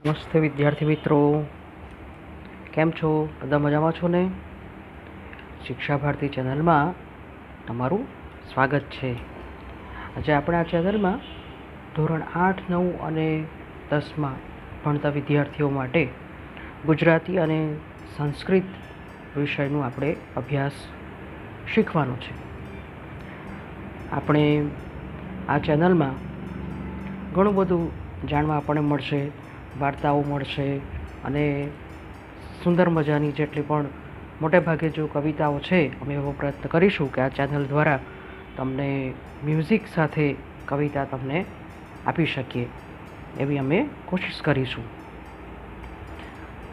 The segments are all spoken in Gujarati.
નમસ્તે વિદ્યાર્થી મિત્રો, કેમ છો? બધા મજામાં છો ને? શિક્ષા ભારતી ચેનલમાં તમારું સ્વાગત છે. આજે આપણે આ ચેનલમાં ધોરણ 8, 9 અને 10માં ભણતા વિદ્યાર્થીઓ માટે ગુજરાતી અને સંસ્કૃત વિષયનું આપણે અભ્યાસ શીખવાનો છે. આપણે આ ચેનલમાં ઘણું બધું જાણવા આપણને મળશે, વાર્તાઓ મળશે અને સુંદર મજાની જેટલી પણ મોટે ભાગે જો કવિતાઓ છે, અમે એવો પ્રયત્ન કરીશું કે આ ચેનલ દ્વારા તમને મ્યુઝિક સાથે કવિતા તમને આપી શકીએ એવી અમે કોશિશ કરીશું.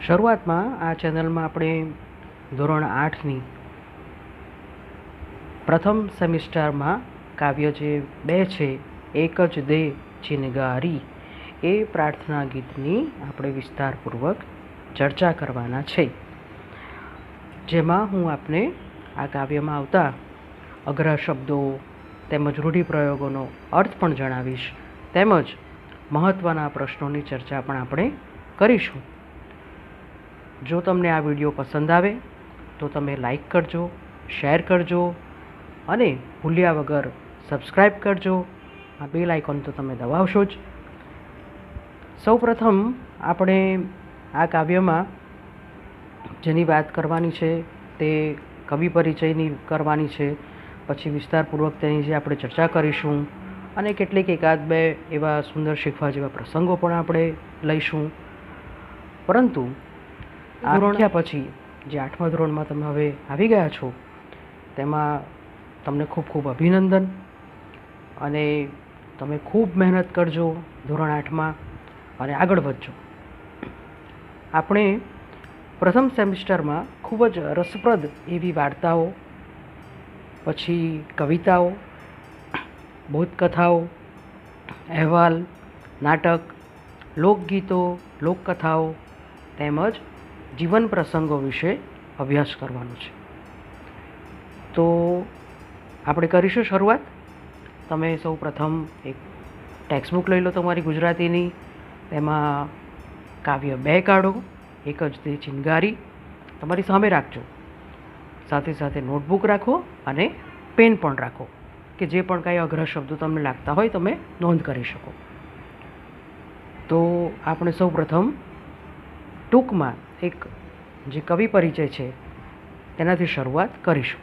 શરૂઆતમાં આ ચેનલમાં આપણે ધોરણ 8ની પ્રથમ સેમિસ્ટરમાં કાવ્ય જે 2 છે, એક જ દે ચિનગારી, એ પ્રાર્થના ગીતની આપણે વિસ્તારપૂર્વક ચર્ચા કરવાના છે. જેમાં હું આપને આ કાવ્યમાં આવતા અઘરા શબ્દો તેમજ રૂઢિપ્રયોગોનો અર્થ પણ જણાવીશ, તેમજ મહત્ત્વના પ્રશ્નોની ચર્ચા પણ આપણે કરીશું. જો તમને આ વિડીયો પસંદ આવે તો તમે લાઈક કરજો, શેર કરજો અને ભૂલ્યા વગર સબસ્ક્રાઈબ કરજો. આ બેલ આઇકોન તો તમે દબાવશો જ. સૌપ્રથમ આપણે આ કાવ્યમાં જેની વાત કરવાની છે તે કવિ પરિચયની કરવાની છે, પછી વિસ્તારપૂર્વક તેની જે આપણે ચર્ચા કરીશું અને કેટલીક એકાદ બે એવા સુંદર શીખવા જેવા પ્રસંગો પણ આપણે લઈશું. પરંતુ આ ધોરણ પછી જે 8મા ધોરણમાં તમે હવે આવી ગયા છો તેમાં તમને ખૂબ ખૂબ અભિનંદન અને તમે ખૂબ મહેનત કરજો ધોરણ 8માં અને આગળ વધજો. આપણે પ્રથમ સેમિસ્ટરમાં ખૂબ જ રસપ્રદ એવી વાર્તાઓ, પછી કવિતાઓ, બોધકથાઓ, અહેવાલ, નાટક, લોકગીતો, લોકકથાઓ તેમજ જીવન પ્રસંગો વિશે અભ્યાસ કરવાનો છે. તો આપણે કરીશું શરૂઆત. તમે સૌ પ્રથમ એક ટેક્સ્ટબુક લઈ લો તમારી ગુજરાતીની, તેમાં કાવ્ય 2 કાઢો, એક જ તે ચિનગારી તમારી સામે રાખજો. સાથે સાથે નોટબુક રાખો અને પેન પણ રાખો કે જે પણ કાંઈ અઘરા શબ્દો તમને લાગતા હોય તમે નોંધ કરી શકો. તો આપણે સૌ પ્રથમ ટૂંકમાં એક જે કવિ પરિચય છે તેનાથી શરૂઆત કરીશું.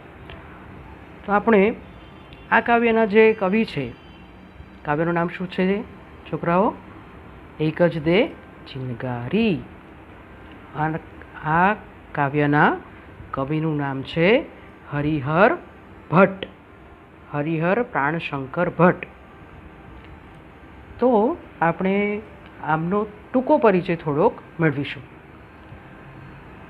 તો આપણે આ કાવ્યના જે કવિ છે, કાવ્યનું નામ શું છે છોકરાઓ? એક જ દે ચિનગારી. આ કાવ્યના કવિનું નામ છે હરિહર ભટ્ટ, હરિહર પ્રાણશંકર ભટ્ટ. તો આપણે આમનો ટૂંકો પરિચય થોડોક મેળવીશું.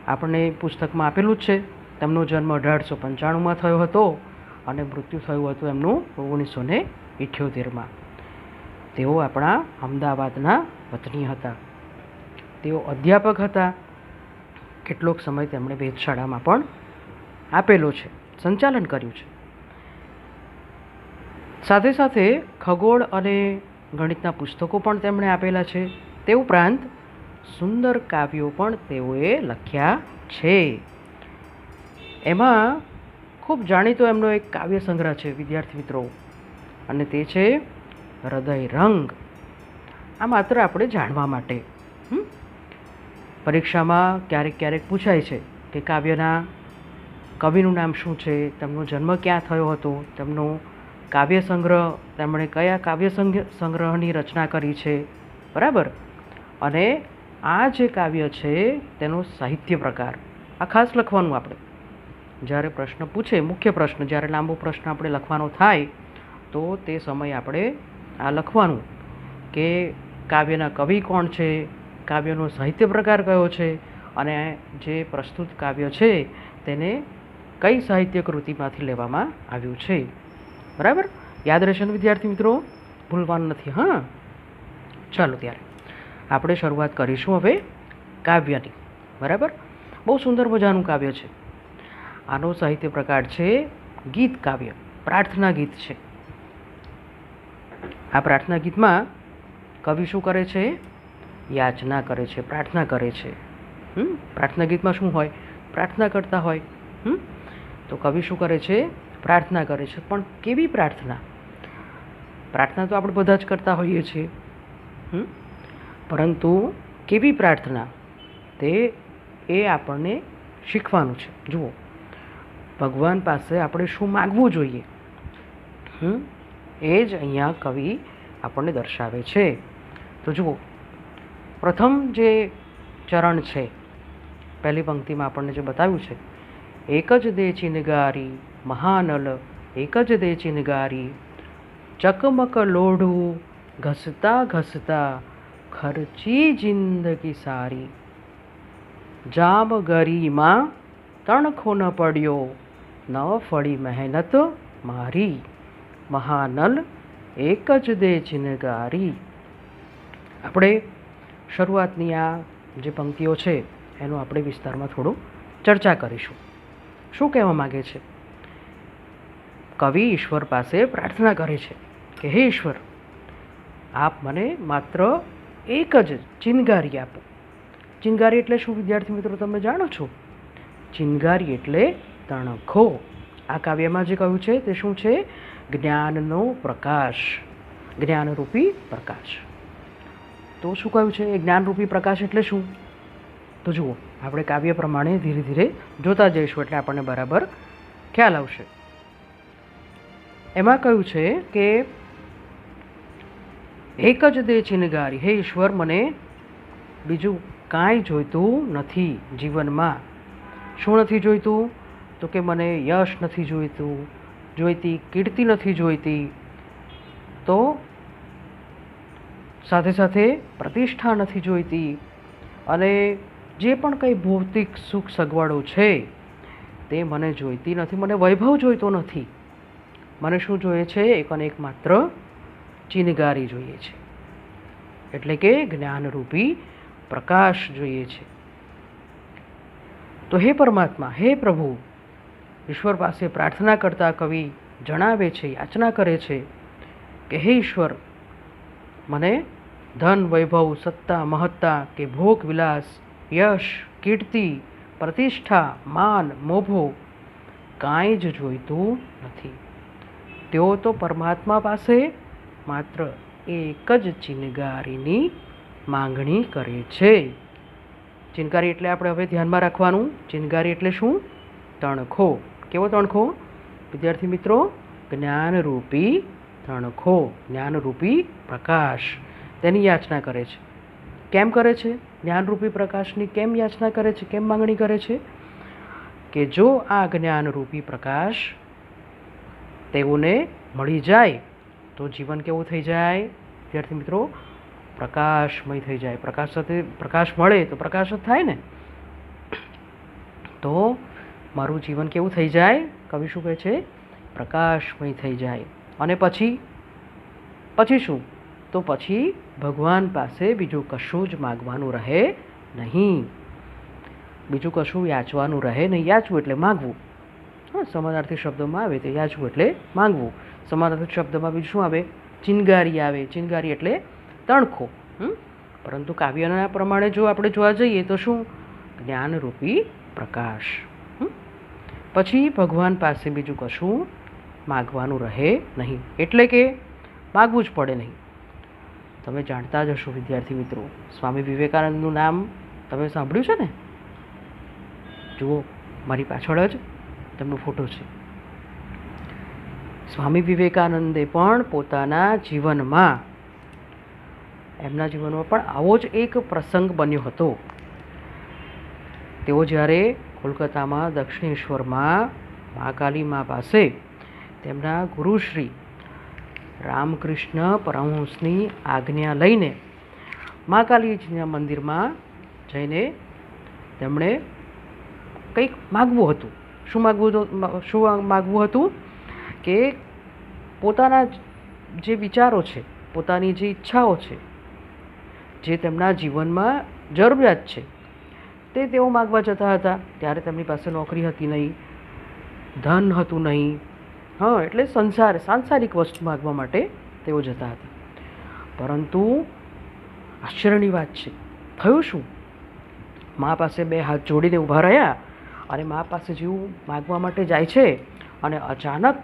આપણને પુસ્તકમાં આપેલું જ છે. તેમનો જન્મ 1895માં થયો હતો અને મૃત્યુ થયું હતું એમનું 1978માં. તેઓ આપણા અમદાવાદના વતની હતા. તેઓ અધ્યાપક હતા. કેટલોક સમય તેમણે વેધશાળામાં પણ આપેલો છે, સંચાલન કર્યું છે. સાથે સાથે ખગોળ અને ગણિતના પુસ્તકો પણ તેમણે આપેલા છે. તે ઉપરાંત સુંદર કાવ્યો પણ તેઓએ લખ્યા છે. એમાં ખૂબ જાણીતો એમનો એક કાવ્ય સંગ્રહ છે વિદ્યાર્થી મિત્રો, અને તે છે હૃદય રંગ. આ માત્ર આપણે જાણવા માટે. પરીક્ષામાં ક્યારેક ક્યારેક પૂછાય છે કે કાવ્યના કવિનું નામ શું છે, તેમનો જન્મ ક્યાં થયો હતો, તેમનો કાવ્ય સંગ્રહ, તેમણે કયા કાવ્ય સંગ્રહની રચના કરી છે, બરાબર. અને આ જે કાવ્ય છે તેનો સાહિત્ય પ્રકાર આ ખાસ લખવાનું. આપણે જ્યારે પ્રશ્ન પૂછે, મુખ્ય પ્રશ્ન, જ્યારે લાંબો પ્રશ્ન આપણે લખવાનો થાય તો તે સમયે આપણે આ લખવાનું કે કાવ્યના કવિ કોણ છે, કાવ્યનો સાહિત્ય પ્રકાર કયો છે અને જે પ્રસ્તુત કાવ્ય છે તેને કઈ સાહિત્ય કૃતિમાંથી લેવામાં આવ્યું છે, બરાબર. યાદ રહેશે ને વિદ્યાર્થી મિત્રો? ભૂલવાનું નથી. હા, ચાલો ત્યારે આપણે શરૂઆત કરીશું હવે કાવ્યની, બરાબર. બહુ સુંદર મજાનું કાવ્ય છે. આનો સાહિત્ય પ્રકાર છે ગીત કાવ્ય, પ્રાર્થના ગીત છે. આ પ્રાર્થના ગીતમાં કવિ શું કરે છે? યાચના કરે છે, પ્રાર્થના કરે છે. પ્રાર્થના ગીતમાં શું હોય? પ્રાર્થના કરતા હોય. તો કવિ શું કરે છે? પ્રાર્થના કરે છે. પણ કેવી પ્રાર્થના? પ્રાર્થના તો આપણે બધા જ કરતા હોઈએ છીએ, પરંતુ કેવી પ્રાર્થના એ આપણને શીખવાનું છે. જુઓ, ભગવાન પાસે આપણે શું માગવું જોઈએ, એ જ અહીંયા કવિ આપણને દર્શાવે છે. તો જુઓ, પ્રથમ જે ચરણ છે, પહેલી પંક્તિમાં આપણને જે બતાવ્યું છે, એક જ દે ચિનગારી મહાનલ, એક જ દે ચિનગારી ચકમક લોઢું ઘસતા ઘસતા ખર્ચી જિંદગી સારી, જામ ગરીમાં તણખો ન પડ્યો, ન ફળી મહેનત મારી, મહાનલ એક જ દે ચિનગારી. આપણે શરૂઆતની આ જે પંક્તિઓ છે એનું આપણે વિસ્તારમાં થોડું ચર્ચા કરીશું. શું કહેવા માગે છે? કવિ ઈશ્વર પાસે પ્રાર્થના કરે છે કે હે ઈશ્વર, આપ મને માત્ર એક જ ચિનગારી આપો. ચિનગારી એટલે શું વિદ્યાર્થી મિત્રો, તમે જાણો છો? ચિનગારી એટલે તણખો. આ કાવ્યમાં જે કહ્યું છે તે શું છે? જ્ઞાનનો પ્રકાશ, જ્ઞાનરૂપી પ્રકાશ. તો શું કહ્યું છે? એ જ્ઞાનરૂપી પ્રકાશ એટલે શું? તો જુઓ, આપણે કાવ્ય પ્રમાણે ધીરે ધીરે જોતા જઈશું એટલે આપણને બરાબર ખ્યાલ આવશે. એમાં કહ્યું છે કે એક જ દે ચિનગારી, હે ઈશ્વર, મને બીજું કાંઈ જોઈતું નથી જીવનમાં. શું નથી જોઈતું? તો કે મને યશ નથી જોઈતી, કીર્તિ નથી જોઈતી, તો સાથે સાથે પ્રતિષ્ઠા નથી જોઈતી, અને જે પણ કંઈ ભૌતિક સુખ સગવડો છે તે મને જોઈતી નથી. મને વૈભવ જોઈતો નથી. મને શું જોઈએ છે? એક અને એક માત્ર ચિનગારી જોઈએ છે, એટલે કે જ્ઞાનરૂપી પ્રકાશ જોઈએ છે. તો હે પરમાત્મા, હે પ્રભુ, ઈશ્વર પાસે પ્રાર્થના કરતા કવિ જણાવે છે, યાચના કરે છે કે હે ઈશ્વર, મને ધન, વૈભવ, સત્તા, મહત્તા કે ભોગ વિલાસ, યશ, કીર્તિ, પ્રતિષ્ઠા, માન, મોભો કાંઈ જ જોઈતું નથી. તેઓ તો પરમાત્મા પાસે માત્ર એક જ ચિનગારીની માંગણી કરે છે. ચિનગારી એટલે આપણે હવે ધ્યાનમાં રાખવાનું, ચિનગારી એટલે શું? તણખો. કેવો તણખો વિદ્યાર્થી મિત્રો? જ્ઞાનરૂપી તણખો, જ્ઞાનરૂપી પ્રકાશ. તેની યાચના કરે છે. કેમ કરે છે? જ્ઞાનરૂપી પ્રકાશની કેમ યાચના કરે છે? કેમ માંગણી કરે છે? કે જો આ જ્ઞાનરૂપી પ્રકાશ તેઓને મળી જાય તો જીવન કેવું થઈ જાય વિદ્યાર્થી મિત્રો? પ્રકાશમય થઈ જાય. પ્રકાશ સાથે પ્રકાશ મળે તો પ્રકાશ જ થાય ને. તો મારું જીવન કેવું થઈ જાય? કવિ શું કહે છે? પ્રકાશમય થઈ જાય. અને પછી શું? તો પછી ભગવાન પાસે બીજું કશું જ માગવાનું રહે નહીં, બીજું કશું યાચવાનું રહે નહીં. યાચવું એટલે માગવું. સમાનાર્થી શબ્દોમાં આવે તો યાચવું એટલે માગવું. સમાનાર્થી શબ્દમાં બીજું શું આવે? ચિનગારી આવે. ચિનગારી એટલે તણખો. પરંતુ કાવ્યના પ્રમાણે જો આપણે જોવા જઈએ તો શું? જ્ઞાનરૂપી પ્રકાશ. પછી ભગવાન પાસે બીજું કશું માગવાનું રહે નહીં, એટલે કે માગવું જ પડે નહીં. તમે જાણતા જ હશો વિદ્યાર્થી મિત્રો, સ્વામી વિવેકાનંદનું નામ તમે સાંભળ્યું છે ને? જુઓ, મારી પાછળ જ તેમનો ફોટો છે. સ્વામી વિવેકાનંદે પણ પોતાના જીવનમાં, એમના જીવનમાં પણ આવો જ એક પ્રસંગ બન્યો હતો. તેઓ જ્યારે કોલકાતામાં દક્ષિણેશ્વરમાં મહાકાલી મા પાસે તેમના ગુરુશ્રી રામકૃષ્ણ પરમહંસની આજ્ઞા લઈને મહાકાલીજીના મંદિરમાં જઈને તેમણે કંઈક માગવું હતું. શું માગવું હતું? કે પોતાના જે વિચારો છે, પોતાની જે ઈચ્છાઓ છે, જે તેમના જીવનમાં જરૂરિયાત છે, તે તેઓ માગવા જતા હતા. ત્યારે તેમની પાસે નોકરી હતી નહીં, ધન હતું નહીં. એટલે સાંસારિક વસ્તુ માગવા માટે તેઓ જતા હતા. પરંતુ આશ્ચર્યની વાત છે. થયું શું? મા પાસે બે હાથ જોડીને ઊભા રહ્યા અને મા પાસે જેવું માગવા માટે જાય છે અને અચાનક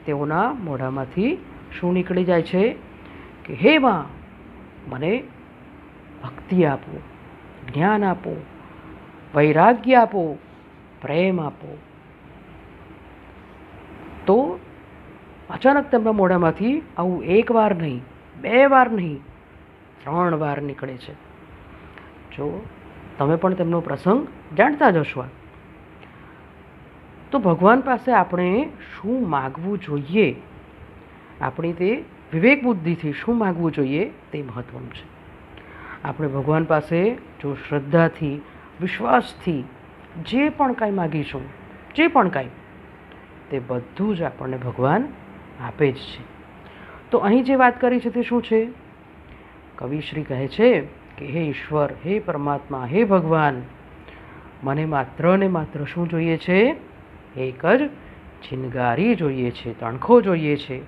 તેઓના મોઢામાંથી શું નીકળી જાય છે કે હે મા, મને ભક્તિ આપો, જ્ઞાન આપો, વૈરાગ્ય આપો, પ્રેમ આપો. તો અચાનક તેમના મોઢામાંથી આવું એક વાર નહીં, બે વાર નહીં, 3 વાર નીકળે છે. જો તમે પણ તેમનો પ્રસંગ જાણતા જ હશો. તો ભગવાન પાસે આપણે શું માગવું જોઈએ, આપણી તે વિવેક બુદ્ધિથી શું માગવું જોઈએ તે મહત્ત્વનું છે. આપણે ભગવાન પાસે જો શ્રદ્ધાથી, વિશ્વાસથી જે પણ કાંઈ માગીશું, જે પણ કાંઈ, તે બધું જ આપણને ભગવાન આપે જ છે. તો અહીં જે વાત કરી છે તે શું છે? કવિશ્રી કહે છે કે હે ઈશ્વર, હે પરમાત્મા, હે ભગવાન, મને માત્ર ને માત્ર શું જોઈએ છે? એક જ ચિનગારી જોઈએ છે, તણખો જોઈએ છે.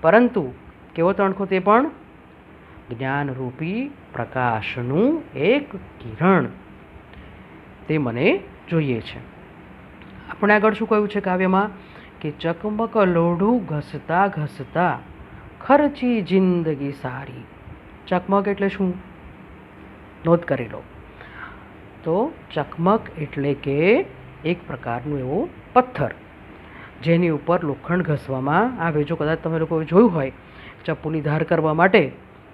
પરંતુ કેવો તણખો? તે પણ જ્ઞાનરૂપી પ્રકાશનું એક કિરણ, તે મને જોઈએ છે. આપણે આગળ શું કહ્યું છે કાવ્યમાં કે ચકમક લોઢું ઘસતા ઘસતા ખર્ચી જિંદગી સારી. ચકમક એટલે શું? નોંધ કરી લો. તો ચકમક એટલે કે એક પ્રકારનું એવું પથ્થર જેની ઉપર લોખંડ ઘસવામાં આવે. જો કદાચ તમે લોકોએ જોયું હોય, ચપ્પુની ધાર કરવા માટે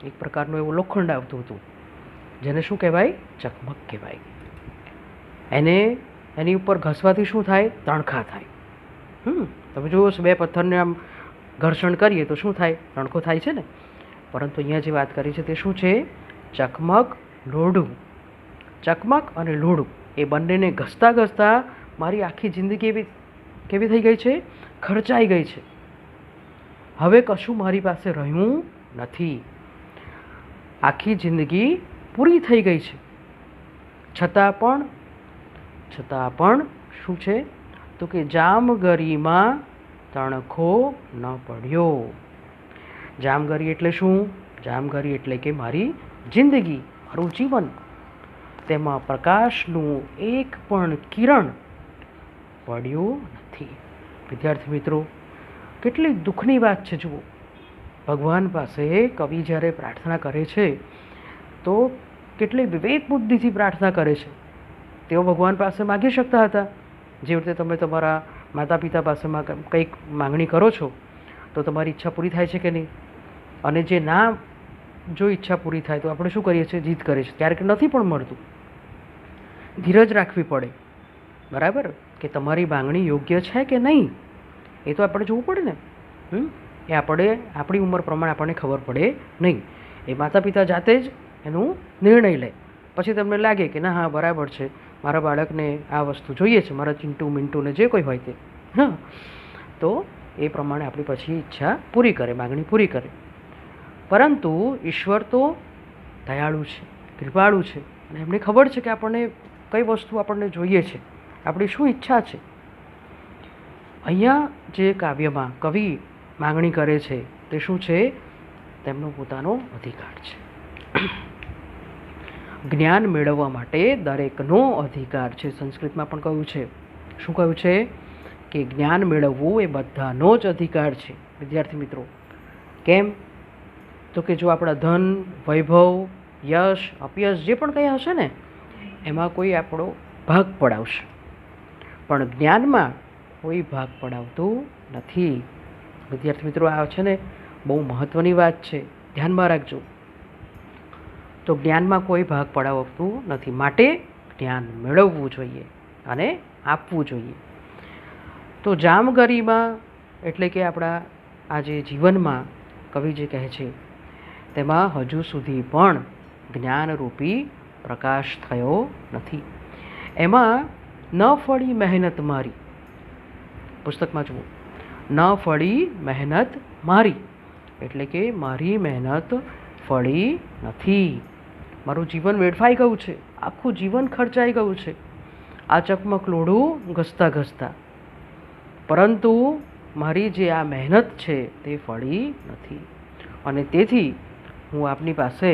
એક પ્રકારનું એવું લોખંડ આવતું હતું, જેને શું કહેવાય? ચકમક કહેવાય. એની ઉપર ઘસવાથી શું થાય? તણખા થાય. તમે જોયો છો, બે પથ્થરને આમ ઘર્ષણ કરીએ તો શું થાય? તણખો થાય છે ને. પરંતુ અહીંયા જે વાત કરી છે તે શું છે? ચકમક લોઢું. ચકમક અને લોઢું એ બંનેને ઘસતા ઘસતા મારી આખી જિંદગી કેવી થઈ ગઈ છે? ખર્ચાઈ ગઈ છે. હવે કશું મારી પાસે રહ્યું નથી. આખી જિંદગી પૂરી થઈ ગઈ છે. છતાં પણ શું છે? તો કે જામગરીમાં તણખો ન પડ્યો. જામગરી એટલે શું? જામગરી એટલે કે મારી જિંદગી, મારું જીવન, તેમાં પ્રકાશનું એક પણ કિરણ પડ્યું નથી. વિદ્યાર્થી મિત્રો, કેટલી દુઃખની વાત છે. જુઓ, ભગવાન પાસે કવિ જ્યારે પ્રાર્થના કરે છે તો કેટલી વિવેક બુદ્ધિથી પ્રાર્થના કરે છે. તેઓ ભગવાન પાસે માગી શકતા હતા. જેવી રીતે તમે તમારા માતા પિતા પાસે કંઈક માંગણી કરો છો તો તમારી ઈચ્છા પૂરી થાય છે કે નહીં? અને જે ના, જો ઈચ્છા પૂરી થાય તો આપણે શું કરીએ છીએ? જીદ કરીએ છીએ. ક્યારેક નથી પણ મળતું. ધીરજ રાખવી પડે, બરાબર? કે તમારી માંગણી યોગ્ય છે કે નહીં, એ તો આપણે જોવું પડે ને. એ આપણી ઉંમર પ્રમાણે આપણને ખબર પડે નહીં. એ માતા પિતા જાતે જ એનું નિર્ણય લે. પછી તમને લાગે કે ના, હા બરાબર છે, મારા બાળકને આ વસ્તુ જોઈએ છે, મારા ચિંટુ મિન્ટુને જે કોઈ હોય તે. તો એ પ્રમાણે આપણી પછી ઈચ્છા પૂરી કરે, માંગણી પૂરી કરે. પરંતુ ઈશ્વર તો દયાળુ છે, કૃપાળુ છે, અને એમને ખબર છે કે આપણને કઈ વસ્તુ આપણને જોઈએ છે, આપણી શું ઈચ્છા છે. અહીંયા જે કાવ્યમાં કવિ માંગણી કરે છે તે શું છે? તેમનો પોતાનો અધિકાર છે. જ્ઞાન મેળવવા માટે દરેકનો અધિકાર છે. સંસ્કૃતમાં પણ કહ્યું છે. શું કહ્યું છે? કે જ્ઞાન મેળવવું એ બધાનો જ અધિકાર છે. વિદ્યાર્થી મિત્રો, કેમ? તો કે જો આપણા ધન, વૈભવ, યશ, અપયશ જે પણ કંઈ હશે ને, એમાં કોઈ આપણો ભાગ પડાવશે, પણ જ્ઞાનમાં કોઈ ભાગ પડાવતું નથી. વિદ્યાર્થી મિત્રો, આ છે ને બહુ મહત્ત્વની વાત છે, ધ્યાનમાં રાખજો. તો જ્ઞાનમાં કોઈ ભાગ પડાવતું નથી, માટે જ્ઞાન મેળવવું જોઈએ અને આપવું જોઈએ. તો જામગરીમાં એટલે કે આપણા આ જે જીવનમાં કવિ જે કહે છે તેમાં હજુ સુધી પણ જ્ઞાનરૂપી પ્રકાશ થયો નથી. એમાં ન ફળી મહેનત મારી, પુસ્તકમાં જુઓ, ન ફળી મહેનત મારી એટલે કે મારી મહેનત ફળી નથી. મારું જીવન વેડફાઈ ગયું છે, આખું જીવન ખર્ચાઈ ગયું છે આ ચકમક લોઢું ઘસતા ઘસતા. પરંતુ મારી જે આ મહેનત છે તે ફળી નથી. અને તેથી હું આપની પાસે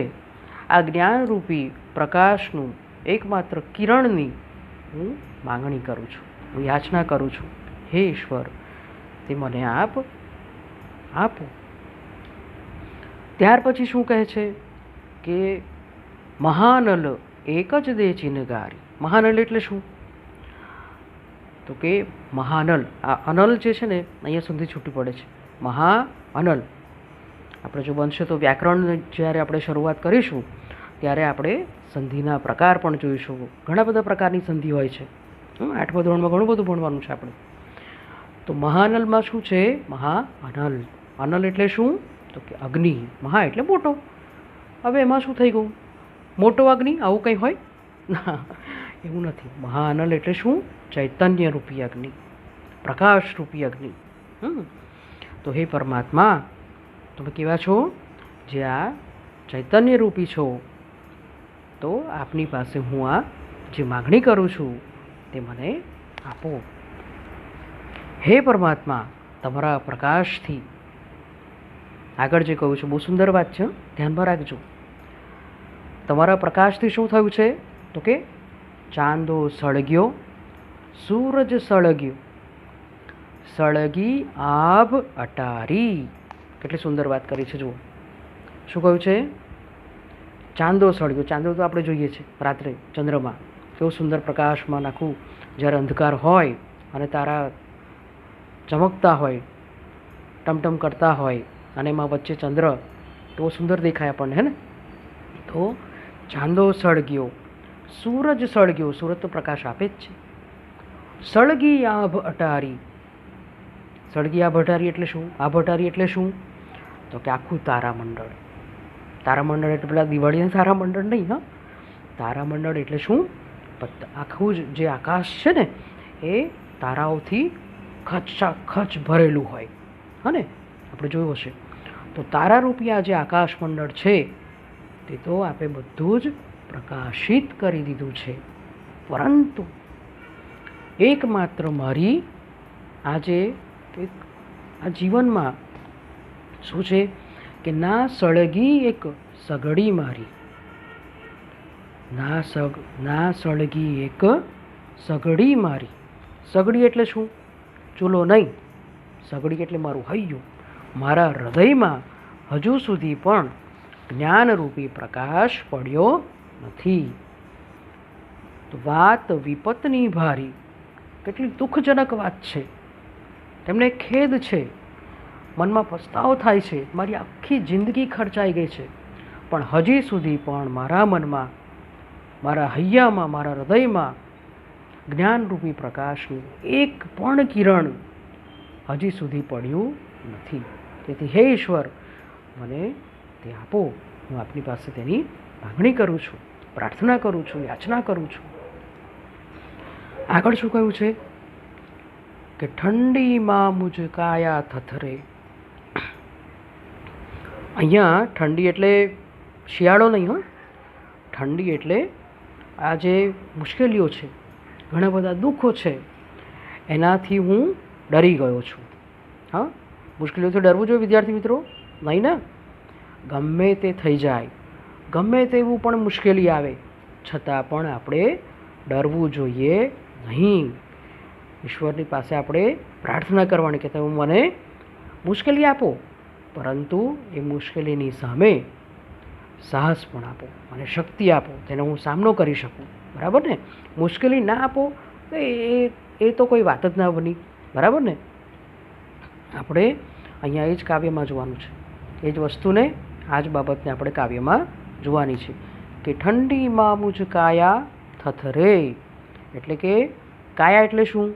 આ જ્ઞાનરૂપી પ્રકાશનું એકમાત્ર કિરણની હું માંગણી કરું છું, હું યાચના કરું છું. હે ઈશ્વર, તે મને આપો. ત્યાર પછી શું કહે છે કે મહાનલ એક જ દે ચિનગારી. મહાનલ એટલે શું? તો કે મહાનલ, આ અનલ જે છે ને અહીંયા સુધી છૂટી પડે છે. મહાઅનલ આપણે જો બનશે તો વ્યાકરણ જ્યારે આપણે શરૂઆત કરીશું ત્યારે આપણે સંધિના પ્રકાર પણ જોઈશું. ઘણા બધા પ્રકારની સંધિ હોય છે. 8મા ધોરણમાં ઘણું બધું ભણવાનું છે આપણે. તો મહાનલમાં શું છે? મહાઅનલ. અનલ એટલે શું? તો કે અગ્નિ. મહા એટલે મોટો. હવે એમાં શું થઈ ગયું? મોટો અગ્નિ આવું કંઈ હોય? ના, એવું નથી. મહાઅનલ એટલે શું? ચૈતન્ય રૂપી અગ્નિ, પ્રકાશ રૂપી અગ્નિ. તો હે પરમાત્મા, તમે કેવા છો? જે આ ચૈતન્ય રૂપી છો. તો આપની પાસે હું આ જે માગણી કરું છું તે મને આપો. હે પરમાત્મા, તમારા પ્રકાશથી, આગળ જે કહ્યું છે બહુ સુંદર વાત છે, ધ્યાનમાં રાખજો. તમારા પ્રકાશથી શું થયું છે? તો કે ચાંદો સળગ્યો, સૂરજ સળગ્યો, સળગી આભ અટારી. કેટલી સુંદર વાત કરી છે. જુઓ શું કહ્યું છે? ચાંદો સળગ્યો. ચાંદો તો આપણે જોઈએ છે રાત્રે ચંદ્રમાં, કેવું સુંદર પ્રકાશમાં નાખું. જ્યારે અંધકાર હોય અને તારા ચમકતા હોય, ટમટમ કરતા હોય અને એમાં વચ્ચે ચંદ્ર, તો સુંદર દેખાય આપણને, હે ને? તો ચાંદો સળગ્યો, સૂરજ સળગ્યો. સૂરજ તો પ્રકાશ આપે જ છે. સળગી આભ અટારી. સળગી આભ અટારી એટલે શું? આભ અટારી એટલે શું? તો કે આખું તારામંડળ. તારામંડળ એટલે પેલા દિવાળીના તારામંડળ નહીં. હા, તારામંડળ એટલે શું? આખું જે આકાશ છે ને એ તારાઓથી ખચ ભરેલું હોય. હા ને, આપણે જોયું હશે. તો તારારૂપી આ જે આકાશ મંડળ છે તે તો આપણે બધું જ પ્રકાશિત કરી દીધું છે. પરંતુ એકમાત્ર મારી આજે આ જીવનમાં શું છે કે ના સળગી એક સગડી મારી. ના સળગી એક સગડી મારી. સગડી એટલે શું? ચૂલો નહીં. સગડી એટલે મારું હૈયું. મારા હૃદયમાં હજુ સુધી પણ જ્ઞાનરૂપી પ્રકાશ પડ્યો નથી. તો વાત વિપતની ભારી. કેટલી દુઃખજનક વાત છે. તેમને ખેદ છે, મનમાં પસ્તાવો થાય છે. મારી આખી જિંદગી ખર્ચાઈ ગઈ છે, પણ હજી સુધી પણ મારા મનમાં, મારા હૈયામાં, મારા હૃદયમાં જ્ઞાનરૂપી પ્રકાશનું એક પણ કિરણ હજી સુધી પડ્યું નથી. તેથી હે ઈશ્વર, મને તે આપો. હું આપની પાસે તેની માંગણી કરું છું, પ્રાર્થના કરું છું, યાચના કરું છું. આગળ શું કહ્યું છે કે ઠંડીમાં મુજ કાયા થથરે. અહીંયા ઠંડી એટલે શિયાળો નહીં. હો, ઠંડી એટલે આ જે મુશ્કેલીઓ છે, ઘણા બધા દુઃખો છે, એનાથી હું ડરી ગયો છું. હા, મુશ્કેલીઓથી ડરવું જોઈએ વિદ્યાર્થી મિત્રો? નહીં ને. ગમે તે થઈ જાય, ગમે તેવું પણ મુશ્કેલી આવે, છતાં પણ આપણે ડરવું જોઈએ નહીં. ઈશ્વરની પાસે આપણે પ્રાર્થના કરવાની કે તમે મને મુશ્કેલી આપો, પરંતુ એ મુશ્કેલીની સામે સાહસ પણ આપો, મને શક્તિ આપો, તેનો હું સામનો કરી શકું. બરાબર ને? મુશ્કેલી ના આપો તો એ તો કોઈ વાત જ ના બની. બરાબર ને? આપણે અહીંયા એ જ કાવ્યમાં જોવાનું છે. એ જ વસ્તુને, આ જ બાબતને આપણે કાવ્યમાં જોવાની છે કે ઠંડીમાં મુજ કાયા થથરે. એટલે કે કાયા એટલે શું?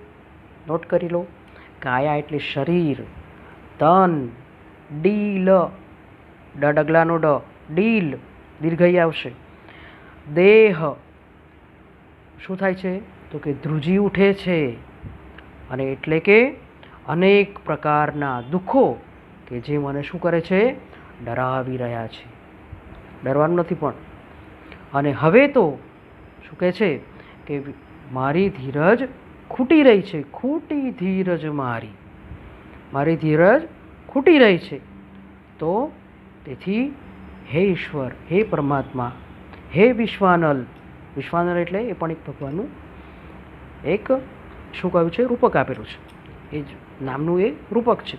નોટ કરી લો. કાયા એટલે શરીર, તન, ડીલ, ડગલાનો ડ, ડીલ, દીર્ઘઈ આવશે. દેહ શું થાય છે? તો કે ધ્રુજી ઉઠે છે. અને એટલે કે અનેક પ્રકારના દુઃખો કે જે મને શું કરે છે? ડરાવી રહ્યા છે. ડરવાનું નથી પણ. અને હવે તો શું કહે છે કે મારી ધીરજ ખૂટી રહી છે. ખૂટી ધીરજ મારી. મારી ધીરજ ખૂટી રહી છે. તો તેથી હે ઈશ્વર, હે પરમાત્મા, હે વિશ્વાનલ, વિશ્વાનલ એટલે એ પણ એક ભગવાનનું એક શું કહ્યું છે, રૂપક આપેલું છે, એ જ નામનું એ રૂપક છે.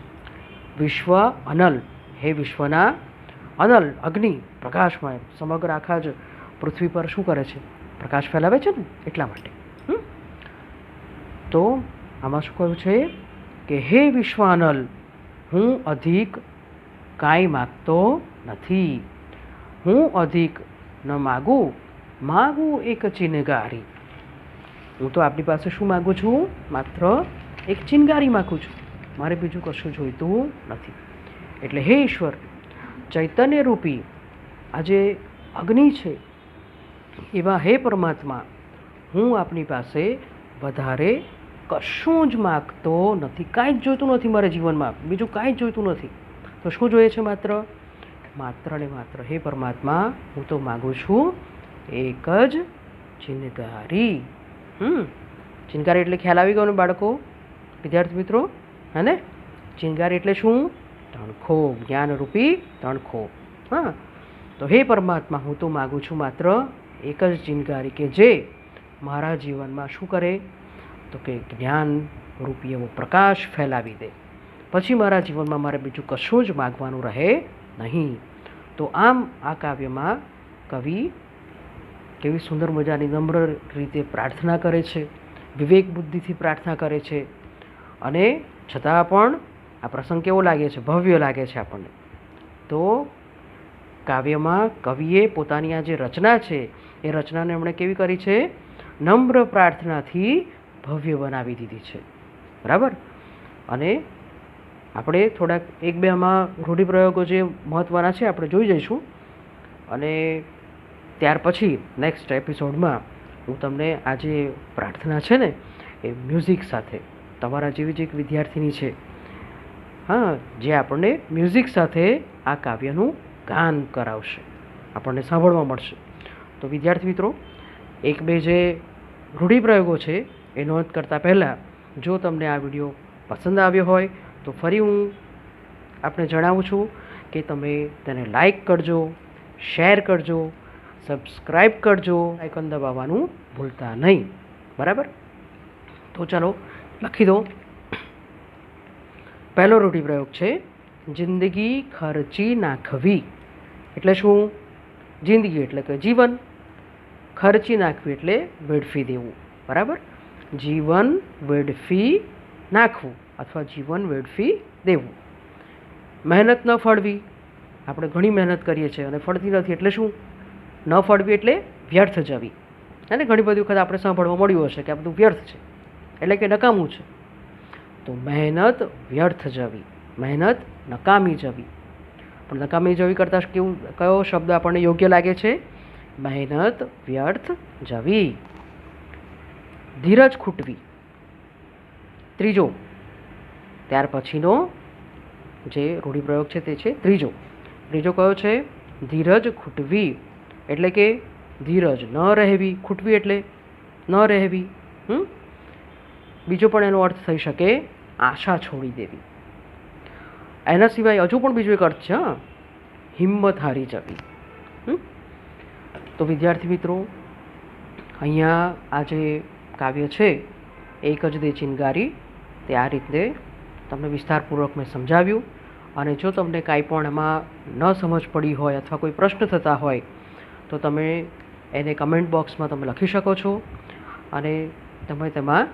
વિશ્વ અનલ, હે વિશ્વના અનલ અગ્નિ, પ્રકાશમય, સમગ્ર આખા જ પૃથ્વી પર શું કરે છે, પ્રકાશ ફેલાવે છે ને, એટલા માટે. તો આમાં શું કહ્યું છે કે હે વિશ્વાનલ, હું અધિક કાંઈ માગતો નથી. હું અધિક ન માગું, માગું એક ચિનગારી. હું તો આપણી પાસે શું માગું છું, માત્ર એક ચિનગારી માગું છું, મારે બીજું કશું જોઈતું નથી. એટલે હે ઈશ્વર, ચૈતન્ય રૂપી આ જે અગ્નિ છે એવા હે પરમાત્મા, હું આપની પાસે વધારે કશું જ માગતો નથી, કાંઈ જ જોઈતું નથી મારા જીવનમાં, બીજું કાંઈ જ જોઈતું નથી. તો શું જોઈએ છે, માત્ર ને માત્ર હે પરમાત્મા, હું તો માગું છું એક જ ચિનગારી. ચિનગારી એટલે ખ્યાલ આવી ગયો ને બાળકો, વિદ્યાર્થી મિત્રો? હે ને? ચિનગારી એટલે શું? તણખો, જ્ઞાનરૂપી તણખો. હા, તો હે પરમાત્મા, હું તો માગું છું માત્ર એક જ ચિનગારી કે જે મારા જીવનમાં શું કરે, તો કે જ્ઞાન રૂપી એવો પ્રકાશ ફેલાવી દે. પછી મારા જીવનમાં મારે બીજું કશું જ માગવાનું રહે નહીં. તો આમ આ કાવ્યમાં કવિ કેવી સુંદર મજાની નમ્ર રીતે પ્રાર્થના કરે છે, વિવેક બુદ્ધિથી પ્રાર્થના કરે છે, અને છતાં પણ આ પ્રસંગ કેવો લાગે છે, ભવ્ય લાગે છે આપણને. તો કાવ્યમાં કવિએ પોતાની આ જે રચના છે એ રચનાને એમણે કેવી કરી છે, નમ્ર પ્રાર્થનાથી ભવ્ય બનાવી દીધી છે. બરાબર? અને આપણે થોડાક એક બે આમાં રૂઢિપ્રયોગો જે મહત્ત્વના છે આપણે જોઈ જઈશું, અને ત્યાર પછી નેક્સ્ટ એપિસોડમાં હું તમને આ જે પ્રાર્થના છે ને એ મ્યુઝિક સાથે, તમારા જેવી જ એક વિદ્યાર્થીની છે, હા, જે આપણને મ્યુઝિક સાથે આ કાવ્યનું ગાન કરાવશે, આપણને સાંભળવા મળશે. તો વિદ્યાર્થી મિત્રો, એક બે જે રૂઢિપ્રયોગો છે એ નોંધ કરતાં પહેલાં જો તમને આ વિડીયો પસંદ આવ્યો હોય તો ફરી હું આપણે જણાવું છું કે તમે તેને લાઈક કરજો, શેર કરજો, સબસ્ક્રાઈબ કરજો, આઇકન દબાવવાનું ભૂલતા નહીં. બરાબર? તો ચાલો લખી દો. પહેલો રૂઢિપ્રયોગ છે જિંદગી ખર્ચી નાખવી. એટલે શું? જિંદગી એટલે કે જીવન, ખર્ચી નાખવી એટલે વેડફી દેવું. બરાબર? જીવન વેડફી નાખવું અથવા જીવન વેડફી દેવું. મહેનત ન ફળવી, આપણે ઘણી મહેનત કરીએ છીએ અને ફળતી નથી, એટલે શું? ન ફળવી એટલે વ્યર્થ જવી. અને ઘણી બધી વખત આપણે સાંભળવા મળ્યું હશે કે આ બધું વ્યર્થ છે, એટલે કે નકામું છે. તો મહેનત વ્યર્થ જવી, મહેનત નકામી જવી. પણ નકામી જવી કરતાં કેવું, કયો શબ્દ આપણને યોગ્ય લાગે છે? મહેનત વ્યર્થ જવી. ધીરજ ખૂટવી. ત્રીજો, ત્યાર પછીનો જે રૂઢિપ્રયોગ છે તે છે ત્રીજો. ત્રીજો કયો છે? ધીરજ ખૂટવી, એટલે કે ધીરજ ન રહેવી, ખૂટવી એટલે ન રહેવી. બીજો પણ એનો અર્થ થઈ શકે આશા છોડી દેવી. એના સિવાય હજુ પણ બીજો એક અર્થ છે, હિંમત હારી જવી. તો વિદ્યાર્થી મિત્રો, અહીંયા આ જે કાવ્ય છે એક જ દે ચિનગારી, તે આ રીતે તમને વિસ્તારપૂર્વક મેં સમજાવ્યું. અને જો તમને કાંઈ પણ એમાં ન સમજ પડી હોય અથવા કોઈ પ્રશ્ન થતા હોય તો તમે એને કમેન્ટ બોક્સમાં તમે લખી શકો છો, અને તમે તેમાં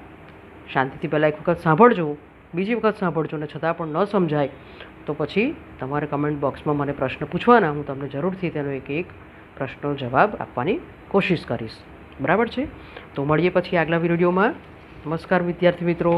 શાંતિથી પહેલાં એક વખત સાંભળજો, બીજી વખત સાંભળજો, અને છતાં પણ ન સમજાય તો પછી તમારે કમેન્ટ બોક્સમાં મને પ્રશ્ન પૂછવાના, હું તમને જરૂરથી તેનો એક એક પ્રશ્નનો જવાબ આપવાની કોશિશ કરીશ. બરાબર છે? તો મળીએ પછી આગલા વિડીયોમાં. નમસ્કાર વિદ્યાર્થી મિત્રો.